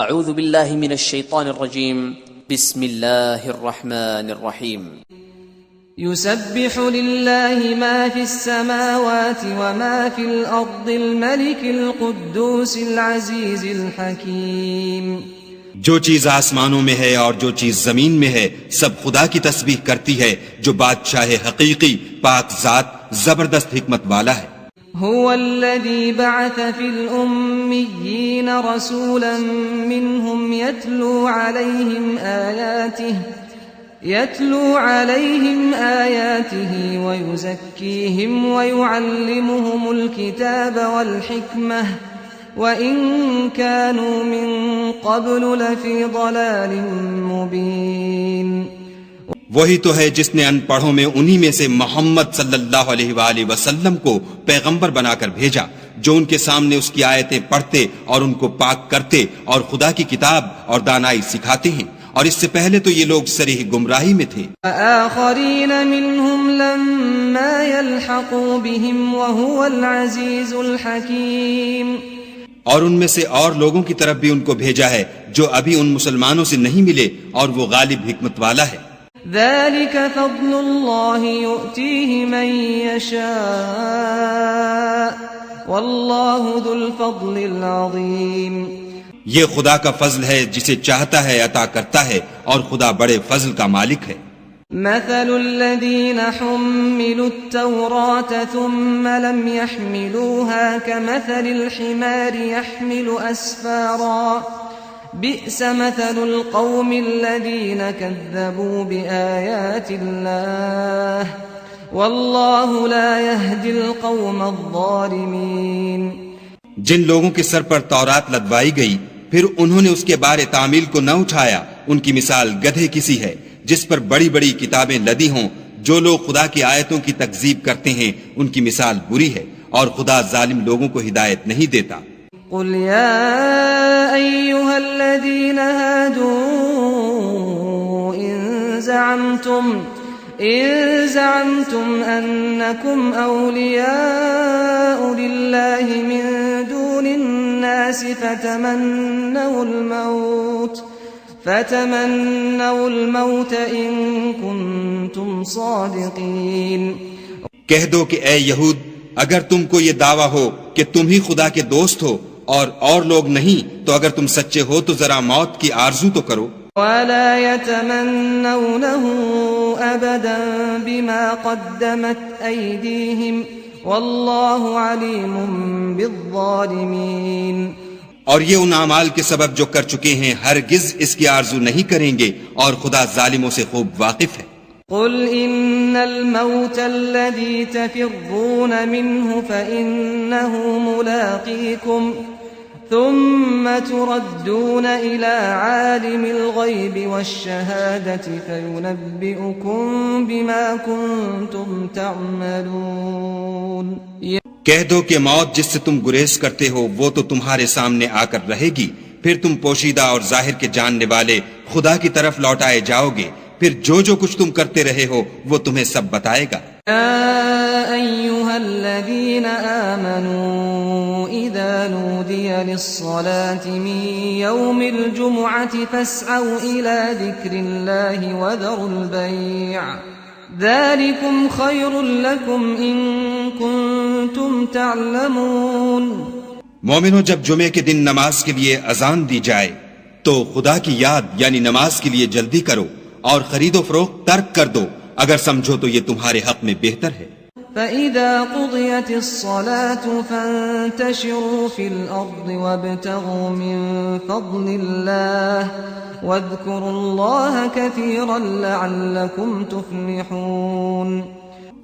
اعوذ باللہ من الشیطان الرجیم بسم اللہ الرحمن الرحیم يسبح لله ما في السماوات وما في الأرض الملك القدوس العزيز الحكيم. جو چیز آسمانوں میں ہے اور جو چیز زمین میں ہے سب خدا کی تسبیح کرتی ہے جو بادشاہ حقیقی پاک ذات زبردست حکمت والا ہے. هو الذي بعث في الأميين رسولا منهم يتلو عليهم آياته ويزكيهم ويعلمهم الكتاب والحكمة وإن كانوا من قبل لفي ضلال مبين. وہی تو ہے جس نے ان پڑھوں میں انہی میں سے محمد صلی اللہ علیہ وآلہ وسلم کو پیغمبر بنا کر بھیجا جو ان کے سامنے اس کی آیتیں پڑھتے اور ان کو پاک کرتے اور خدا کی کتاب اور دانائی سکھاتے ہیں، اور اس سے پہلے تو یہ لوگ صریح گمراہی میں تھے. آخرین منهم لما يلحقوا بهم وهو العزیز الحکیم. اور ان میں سے اور لوگوں کی طرف بھی ان کو بھیجا ہے جو ابھی ان مسلمانوں سے نہیں ملے اور وہ غالب حکمت والا ہے. ذلك فضل الله يؤتيه من يشاء والله ذو الفضل العظيم. یہ خدا کا فضل ہے جسے چاہتا ہے عطا کرتا ہے اور خدا بڑے فضل کا مالک ہے. مثل الذين حملوا التوراة ثم لم يحملوها كمثل الحمار يحمل أسفارا بئس مثل القوم الذين كذبوا بآيات الله والله لا يهدي القوم الظالمين. جن لوگوں کے سر پر تورات لدوائی گئی پھر انہوں نے اس کے بارے تعمیل کو نہ اٹھایا، ان کی مثال گدھے کسی ہے جس پر بڑی بڑی کتابیں لدی ہوں. جو لوگ خدا کی آیتوں کی تکذیب کرتے ہیں ان کی مثال بری ہے، اور خدا ظالم لوگوں کو ہدایت نہیں دیتا. قل يا أيها الذين هادوا إن زعمتم أنكم أولياء لله من دون الناس فتمنوا الموت إن كنتم صادقين. کہہ دو کہ اے یہود، اگر تم کو یہ دعویٰ ہو کہ تم ہی خدا کے دوست ہو اور لوگ نہیں، تو اگر تم سچے ہو تو ذرا موت کی آرزو تو کرو. ولا يتمنونه أبدا بما قدمت أيديهم والله عليم بالظالمين. اور یہ ان اعمال کے سبب جو کر چکے ہیں ہرگز اس کی آرزو نہیں کریں گے، اور خدا ظالموں سے خوب واقف ہے. قل إن الموت الذي تفرون منه فإنه ملاقيكم ثم تردون إلى عالم الغيب والشهادة فينبئكم بما كنتم تعملون. کہہ دو کہ موت جس سے تم گریز کرتے ہو وہ تو تمہارے سامنے آ کر رہے گی، پھر تم پوشیدہ اور ظاہر کے جاننے والے خدا کی طرف لوٹائے جاؤ گے، پھر جو کچھ تم کرتے رہے ہو وہ تمہیں سب بتائے گا. يا أيها الذين آمنوا إذا نودي للصلاة من يوم الجمعة فاسعوا إلى ذكر الله وذروا البيع ذلكم خير لكم إن كنتم تعلمون. مومنو، جب جمعے کے دن نماز کے لیے اذان دی جائے تو خدا کی یاد یعنی نماز کے لیے جلدی کرو اور خرید و فروخت ترک کر دو، اگر سمجھو تو یہ تمہارے حق میں بہتر ہے. فَإِذَا قُضِيَتِ الصَّلَاةُ فَانتَشِرُوا فِي الْأَرْضِ وَابْتَغُوا مِن فَضْلِ اللَّهِ وَاذْكُرُوا اللَّهَ كَثِيرًا لَعَلَّكُمْ تُفْلِحُونَ.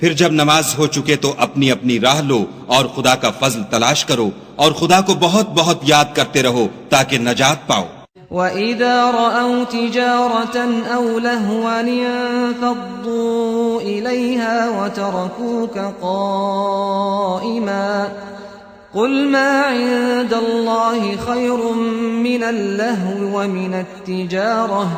پھر جب نماز ہو چکے تو اپنی اپنی راہ لو اور خدا کا فضل تلاش کرو اور خدا کو بہت بہت یاد کرتے رہو تاکہ نجات پاؤ. وَإِذَا رَأَوْا تِجَارَةً أَوْ لَهْوًا انفَضُّوا إِلَيْهَا وَتَرَكُوكَ قَائِمًا قُلْ مَا عِندَ اللَّهِ خَيْرٌ مِّنَ اللَّهْوِ وَمِنَ التِّجَارَةِ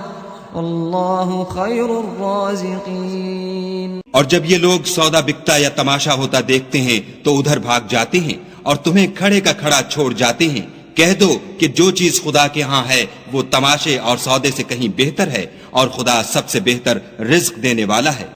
وَاللَّهُ خَيْرُ الرَّازِقِينَ. اور جب یہ لوگ سودا بکتا یا تماشا ہوتا دیکھتے ہیں تو ادھر بھاگ جاتے ہیں اور تمہیں کھڑے کا کھڑا چھوڑ جاتے ہیں. کہہ دو کہ جو چیز خدا کے ہاں ہے وہ تماشے اور سودے سے کہیں بہتر ہے، اور خدا سب سے بہتر رزق دینے والا ہے۔